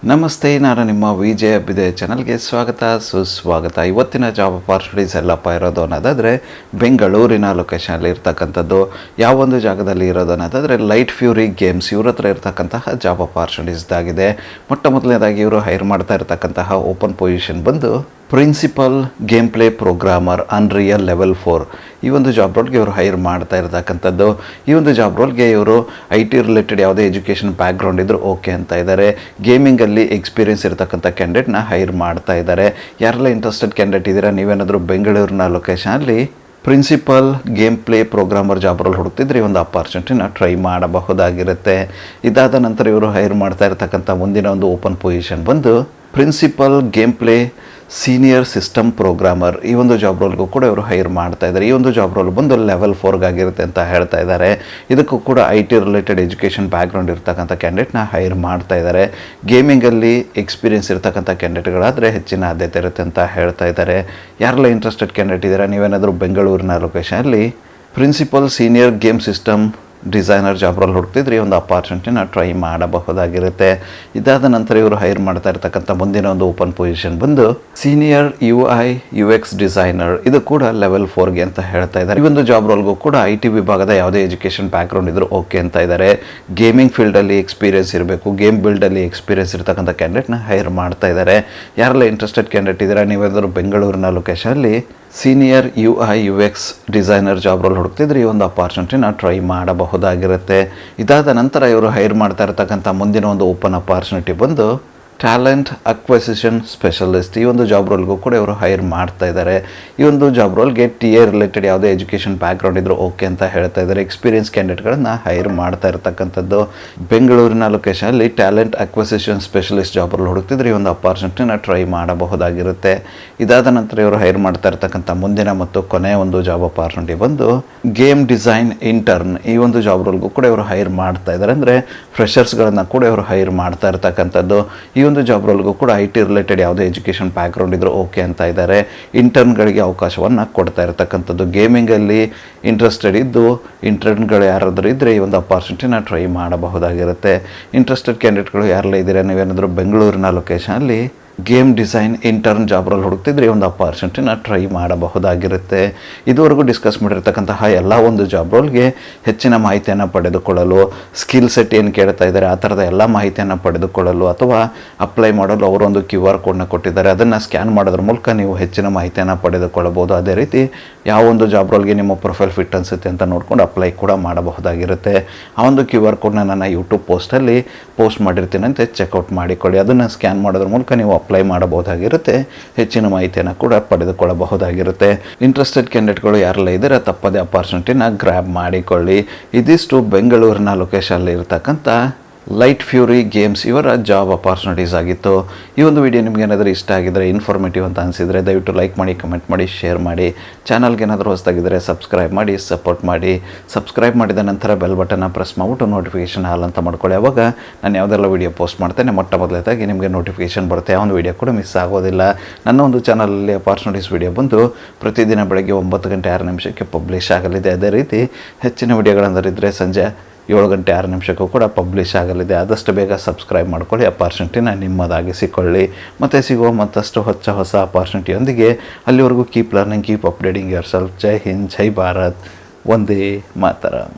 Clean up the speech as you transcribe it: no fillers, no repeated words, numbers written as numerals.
ನಮಸ್ತೆ, ನಾನು ನಿಮ್ಮ ವಿಜಯ ಅಬ್ಬಿದೆ ಚಾನಲ್ಗೆ ಸುಸ್ವಾಗತ. ಇವತ್ತಿನ ಜಾಬ್ ಅಪಾರ್ಚುನಿಟೀಸ್ ಎಲ್ಲಪ್ಪ ಇರೋದು ಅನ್ನೋದಾದರೆ ಬೆಂಗಳೂರಿನ ಲೊಕೇಶನಲ್ಲಿ ಇರ್ತಕ್ಕಂಥದ್ದು. ಯಾವೊಂದು ಜಾಗದಲ್ಲಿ ಇರೋದು ಅನ್ನೋದಾದರೆ ಲೈಟ್ ಫ್ಯೂರಿ ಗೇಮ್ಸ್ ಇವ್ರ ಹತ್ರ ಇರ್ತಕ್ಕಂತಹ ಜಾಬ್ ಅಪಾರ್ಚುನಿಟೀಸ್ದಾಗಿದೆ. ಮೊಟ್ಟ ಮೊದಲನೇದಾಗಿ ಇವರು ಹೈರ್ ಮಾಡ್ತಾ ಇರ್ತಕ್ಕಂತಹ ಓಪನ್ ಪೊಸಿಷನ್ ಬಂದು principal game play programmer unreal level 4 ಈ ಒಂದು ಜಾಬ್ ರೋಲ್ಗೆ ಇವರು ಹೈರ್ ಮಾಡ್ತಾ ಇರ್ತಕ್ಕಂಥದ್ದು. ಈ ಒಂದು ಜಾಬ್ ರೋಲ್ಗೆ ಇವರು IT ರಿಲೇಟೆಡ್ ಯಾವುದೇ ಎಜುಕೇಷನ್ ಬ್ಯಾಕ್ಗ್ರೌಂಡ್ ಇದ್ದರೂ ಓಕೆ ಅಂತ ಇದ್ದಾರೆ. ಗೇಮಿಂಗಲ್ಲಿ ಎಕ್ಸ್ಪೀರಿಯನ್ಸ್ ಇರತಕ್ಕಂಥ ಕ್ಯಾಂಡಿಡೇಟ್ನ ಹೈರ್ ಮಾಡ್ತಾ ಇದ್ದಾರೆ. ಯಾರೆಲ್ಲ ಇಂಟ್ರೆಸ್ಟೆಡ್ ಕ್ಯಾಂಡಿಡೇಟ್ ಇದ್ದೀರಾ, ನೀವೇನಾದರೂ ಬೆಂಗಳೂರಿನ ಲೊಕೇಶನಲ್ಲಿ principal game play programmer job role ಹುಡುಕ್ತಿದ್ರೆ ಈ ಒಂದು ಅಪಾರ್ಚುನಿಟಿನ ಟ್ರೈ ಮಾಡಬಹುದಾಗಿರುತ್ತೆ. ಇದಾದ ನಂತರ ಇವರು ಹೈರ್ ಮಾಡ್ತಾ ಇರ್ತಕ್ಕಂಥ ಮುಂದಿನ ಒಂದು ಓಪನ್ ಪೊಸಿಷನ್ ಬಂದು principal game play senior system programmer ಈ ಒಂದು ಜಾಬ್ ರೋಲ್ಗೂ ಕೂಡ ಇವರು ಹೈರ್ ಮಾಡ್ತಾ ಇದ್ದಾರೆ. ಈ ಒಂದು ಜಾಬ್ ರೋಲ್ ಬಂದು ಲೆವೆಲ್ 4ಗಾಗಿರುತ್ತೆ ಅಂತ ಹೇಳ್ತಾ ಇದ್ದಾರೆ. ಇದಕ್ಕೂ ಕೂಡ IT ರಿಲೇಟೆಡ್ ಎಜುಕೇಷನ್ ಬ್ಯಾಕ್ಗ್ರೌಂಡ್ ಇರ್ತಕ್ಕಂಥ ಕ್ಯಾಂಡಿಡೇಟ್ನ ಹೈರ್ ಮಾಡ್ತಾ ಇದ್ದಾರೆ. ಗೇಮಿಂಗಲ್ಲಿ ಎಕ್ಸ್ಪೀರಿಯನ್ಸ್ ಇರ್ತಕ್ಕಂಥ ಕ್ಯಾಂಡಿಡೇಟ್ಗಳಾದರೆ ಹೆಚ್ಚಿನ ಆದ್ಯತೆ ಇರುತ್ತೆ ಅಂತ ಹೇಳ್ತಾ ಇದ್ದಾರೆ. ಯಾರೆಲ್ಲ ಇಂಟ್ರೆಸ್ಟೆಡ್ ಕ್ಯಾಂಡಿಡೇಟ್ ಇದ್ದಾರೆ, ನೀವೇನಾದರೂ ಬೆಂಗಳೂರಿನ ಲೊಕೇಶನಲ್ಲಿ principal senior game system designer job role ಹುಡುಕ್ತಿದ್ರೆ ಈ ಒಂದು ಅಪಾರ್ಚುನಿಟಿನ ಟ್ರೈ ಮಾಡಬಹುದಾಗಿರುತ್ತೆ. ಇದಾದ ನಂತರ ಇವರು ಹೈರ್ ಮಾಡ್ತಾ ಇರ್ತಕ್ಕಂಥ ಮುಂದಿನ ಒಂದು ಓಪನ್ ಪೊಸಿಷನ್ ಬಂದು ಸೀನಿಯರ್ UI UX ಡಿಸೈನರ್, ಇದು ಕೂಡ ಲೆವೆಲ್ 4ಗೆ ಅಂತ ಹೇಳ್ತಾ ಇದ್ದಾರೆ. ಈ ಒಂದು ಜಾಬ್ ರೋಲ್ಗೂ ಕೂಡ IT ವಿಭಾಗದ ಯಾವುದೇ ಎಜುಕೇಷನ್ ಬ್ಯಾಕ್ಗ್ರೌಂಡ್ ಇದ್ರೂ ಓಕೆ ಅಂತ ಇದ್ದಾರೆ. ಗೇಮಿಂಗ್ ಫೀಲ್ಡಲ್ಲಿ ಎಕ್ಸ್ಪೀರಿಯನ್ಸ್ ಇರಬೇಕು, ಗೇಮ್ ಬಿಲ್ಡಲ್ಲಿ ಎಕ್ಸ್ಪೀರಿಯನ್ಸ್ ಇರ್ತಕ್ಕಂಥ ಕ್ಯಾಂಡಿಡೇಟ್ನ ಹೈರ್ ಮಾಡ್ತಾ ಇದ್ದಾರೆ. ಯಾರೆಲ್ಲ ಇಂಟ್ರೆಸ್ಟೆಡ್ ಕ್ಯಾಂಡಿಡೇಟ್ ಇದ್ದಾರೆ, ನೀವೇನಾದರೂ ಬೆಂಗಳೂರಿನ ಲೊಕೇಶನಲ್ಲಿ senior UI UX designer job role ಹುಡುಕ್ತಿದ್ರೆ ಈ ಒಂದು ಅಪಾರ್ಚುನಿಟಿನ ಟ್ರೈ ಮಾಡಬಹುದಾಗಿರುತ್ತೆ. ಇದಾದ ನಂತರ ಇವರು ಹೈರ್ ಮಾಡ್ತಾ ಇರ್ತಕ್ಕಂಥ ಮುಂದಿನ ಒಂದು ಓಪನ್ ಅಪಾರ್ಚುನಿಟಿ ಬಂದು ಟ್ಯಾಲೆಂಟ್ ಅಕ್ವಿಸಿಷನ್ ಸ್ಪೆಷಲಿಸ್ಟ್ ಈ ಒಂದು ಜಾಬ್ ರೋಲ್ಗೂ ಕೂಡ ಇವರು ಹೈರ್ ಮಾಡ್ತಾ ಇದ್ದಾರೆ. ಈ ಒಂದು ಜಾಬ್ ರೋಲ್ಗೆ TA ರಿಲೇಟೆಡ್ ಯಾವುದೇ ಎಜುಕೇಷನ್ ಬ್ಯಾಕ್ಗ್ರೌಂಡ್ ಇದ್ರೂ ಓಕೆ ಅಂತ ಹೇಳ್ತಾ ಇದ್ದಾರೆ. ಎಕ್ಸ್ಪೀರಿಯನ್ಸ್ ಕ್ಯಾಂಡಿಡೇಟ್ಗಳನ್ನು ಹೈರ್ ಮಾಡ್ತಾ ಇರ್ತಕ್ಕಂಥದ್ದು. ಬೆಂಗಳೂರಿನ ಲೊಕೇಶನಲ್ಲಿ talent acquisition specialist job role ಹುಡುಕ್ತಿದ್ರೆ ಈ ಒಂದು ಅಪಾರ್ಚುನಿಟಿನ ಟ್ರೈ ಮಾಡಬಹುದಾಗಿರುತ್ತೆ. ಇದಾದ ನಂತರ ಇವರು ಹೈರ್ ಮಾಡ್ತಾ ಇರ್ತಕ್ಕಂಥ ಮುಂದಿನ ಮತ್ತು ಕೊನೆಯ ಒಂದು ಜಾಬ್ ಅಪಾರ್ಚುನಿಟಿ ಬಂದು ಗೇಮ್ ಡಿಸೈನ್ ಇಂಟರ್ನ್ ಈ ಒಂದು ಜಾಬ್ ರೋಲ್ಗೂ ಕೂಡ ಇವರು ಹೈರ್ ಮಾಡ್ತಾ ಇದ್ದಾರೆ. ಅಂದರೆ ಫ್ರೆಷರ್ಸ್ಗಳನ್ನು ಕೂಡ ಇವರು ಹೈರ್ ಮಾಡ್ತಾ ಇರ್ತಕ್ಕಂಥದ್ದು. ಈ ಒಂದು ಜಾಬ್ ರೋಲ್ಗೂ ಕೂಡ IT ರಿಲೇಟೆಡ್ ಯಾವುದೇ ಎಜುಕೇಷನ್ ಬ್ಯಾಕ್ಗ್ರೌಂಡ್ ಇದ್ರೂ ಓಕೆ ಅಂತ ಇದ್ದಾರೆ. ಇಂಟರ್ನ್ಗಳಿಗೆ ಅವಕಾಶವನ್ನು ಕೊಡ್ತಾ ಇರ್ತಕ್ಕಂಥದ್ದು. ಗೇಮಿಂಗಲ್ಲಿ ಇಂಟ್ರೆಸ್ಟೆಡ್ ಇದ್ದು ಇಂಟರ್ನ್ಗಳು ಯಾರಾದರೂ ಇದ್ದರೆ ಈ ಒಂದು ಅಪಾರ್ಚುನಿಟಿನ ಟ್ರೈ ಮಾಡಬಹುದಾಗಿರುತ್ತೆ. ಇಂಟ್ರೆಸ್ಟೆಡ್ ಕ್ಯಾಂಡಿಡೇಟ್ಗಳು ಯಾರೆಲ್ಲ ಇದ್ದೀರಾ, ನೀವೇನಾದರೂ ಬೆಂಗಳೂರಿನ ಲೊಕೇಶನಲ್ಲಿ game design intern job role ಹುಡುಕ್ತಿದ್ರೆ ಈ ಒಂದು ಅಪಾರ್ಚುನಿಟಿನ ಟ್ರೈ ಮಾಡಬಹುದಾಗಿರುತ್ತೆ. ಇದುವರೆಗೂ ಡಿಸ್ಕಸ್ ಮಾಡಿರ್ತಕ್ಕಂತಹ ಎಲ್ಲ ಒಂದು ಜಾಬ್ ರೋಲ್ಗೆ ಹೆಚ್ಚಿನ ಮಾಹಿತಿಯನ್ನು ಪಡೆದುಕೊಳ್ಳಲು, ಸ್ಕಿಲ್ ಸೆಟ್ ಏನು ಕೇಳ್ತಾ ಇದ್ದಾರೆ ಆ ಥರದ ಎಲ್ಲ ಮಾಹಿತಿಯನ್ನು ಪಡೆದುಕೊಳ್ಳಲು ಅಥವಾ ಅಪ್ಲೈ ಮಾಡಲು ಅವರೊಂದು QR ಕೋಡ್ನ ಕೊಟ್ಟಿದ್ದಾರೆ. ಅದನ್ನು ಸ್ಕ್ಯಾನ್ ಮಾಡೋದ್ರ ಮೂಲಕ ನೀವು ಹೆಚ್ಚಿನ ಮಾಹಿತಿಯನ್ನು ಪಡೆದುಕೊಳ್ಳಬಹುದು. ಅದೇ ರೀತಿ ಯಾವ ಒಂದು ಜಾಬ್ ರೋಲ್ಗೆ ನಿಮ್ಮ ಪ್ರೊಫೈಲ್ ಫಿಟ್ ಅನಿಸುತ್ತೆ ಅಂತ ನೋಡ್ಕೊಂಡು ಅಪ್ಲೈ ಕೂಡ ಮಾಡಬಹುದಾಗಿರುತ್ತೆ. ಆ ಒಂದು QR ಕೋಡ್ನ ನನ್ನ ಯೂಟ್ಯೂಬ್ ಪೋಸ್ಟಲ್ಲಿ ಪೋಸ್ಟ್ ಮಾಡಿರ್ತೀನಂತೆ ಚೆಕ್ಔಟ್ ಮಾಡಿಕೊಳ್ಳಿ. ಅದನ್ನು ಸ್ಕ್ಯಾನ್ ಮಾಡೋದ್ರ ಮೂಲಕ ನೀವು ಅಪ್ಲೈ ಮಾಡಬಹುದಾಗಿರುತ್ತೆ. ಹೆಚ್ಚಿನ ಮಾಹಿತಿಯನ್ನು ಕೂಡ ಪಡೆದುಕೊಳ್ಳಬಹುದಾಗಿರುತ್ತೆ. ಇಂಟ್ರೆಸ್ಟೆಡ್ ಕ್ಯಾಂಡಿಡೇಟ್ಗಳು ಯಾರೆಲ್ಲ ಇದ್ದಾರೆ ತಪ್ಪದೇ ಅಪಾರ್ಚುನಿಟಿನ ಗ್ರ್ಯಾಬ್ ಮಾಡಿಕೊಳ್ಳಿ. ಇದಿಷ್ಟು ಬೆಂಗಳೂರಿನ ಲೊಕೇಶನಲ್ಲಿ ಇರ್ತಕ್ಕಂಥ ಲೈಟ್ ಫ್ಯೂರಿ ಗೇಮ್ಸ್ ಇವರ ಜಾಬ್ ಅಪಾರ್ಚುನಿಟೀಸ್ ಆಗಿತ್ತು. ಈ ಒಂದು ವಿಡಿಯೋ ನಿಮ್ಗೆ ಏನಾದರೂ ಇಷ್ಟ ಆಗಿದ್ದರೆ, ಇನ್ಫಾರ್ಮೇಟಿವ್ ಅಂತ ಅನಿಸಿದರೆ ದಯವಿಟ್ಟು ಲೈಕ್ ಮಾಡಿ, ಕಮೆಂಟ್ ಮಾಡಿ, ಶೇರ್ ಮಾಡಿ. ಚಾನಲ್ಗೆ ಏನಾದರೂ ಹೊಸದಾಗಿದ್ದರೆ ಸಬ್ಸ್ಕ್ರೈಬ್ ಮಾಡಿ, ಸಪೋರ್ಟ್ ಮಾಡಿ. ಸಬ್ಸ್ಕ್ರೈಬ್ ಮಾಡಿದ ನಂತರ ಬೆಲ್ ಬಟನ್ನ ಪ್ರೆಸ್ ಮಾಡಿಬಿಟ್ಟು ನೋಟಿಫಿಕೇಷನ್ ಹಾಲ್ ಅಂತ ಮಾಡ್ಕೊಳ್ಳಿ. ಆವಾಗ ನಾನು ಯಾವುದೆಲ್ಲ ವೀಡಿಯೋ ಪೋಸ್ಟ್ ಮಾಡ್ತೇನೆ ಮೊಟ್ಟ ಮೊದಲೇದಾಗಿ ನಿಮಗೆ ನೋಟಿಫಿಕೇಷನ್ ಬರುತ್ತೆ. ಯಾವ ಒಂದು ವೀಡಿಯೋ ಕೂಡ ಮಿಸ್ ಆಗೋದಿಲ್ಲ. ನನ್ನ ಒಂದು ಚಾನಲಲ್ಲಿ ಅಪಾರ್ಚುನಿಟೀಸ್ ವೀಡಿಯೋ ಬಂದು ಪ್ರತಿದಿನ ಬೆಳಗ್ಗೆ 9 ಗಂಟೆ 6 ನಿಮಿಷಕ್ಕೆ ಪಬ್ಲಿಷ್ ಆಗಲಿದೆ. ಅದೇ ರೀತಿ ಹೆಚ್ಚಿನ ವೀಡಿಯೋಗಳಂದರಿದ್ದರೆ ಸಂಜೆ 7 ಗಂಟೆ 6 ನಿಮಿಷಕ್ಕೂ ಕೂಡ ಪಬ್ಲಿಷ್ ಆಗಲಿದೆ. ಆದಷ್ಟು ಬೇಗ ಸಬ್ಸ್ಕ್ರೈಬ್ ಮಾಡ್ಕೊಳ್ಳಿ, ಅಪಾರ್ಚುನಿಟಿನ ನಿಮ್ಮದಾಗಿಸಿಕೊಳ್ಳಿ. ಮತ್ತು ಸಿಗುವ ಮತ್ತಷ್ಟು ಹೊಸ ಅಪಾರ್ಚುನಿಟಿಯೊಂದಿಗೆ ಅಲ್ಲಿವರೆಗೂ keep learning, keep updating yourself. ಜೈ ಹಿಂದ್, ಜೈ ಭಾರತ್, ವಂದೇ ಮಾತರಂ.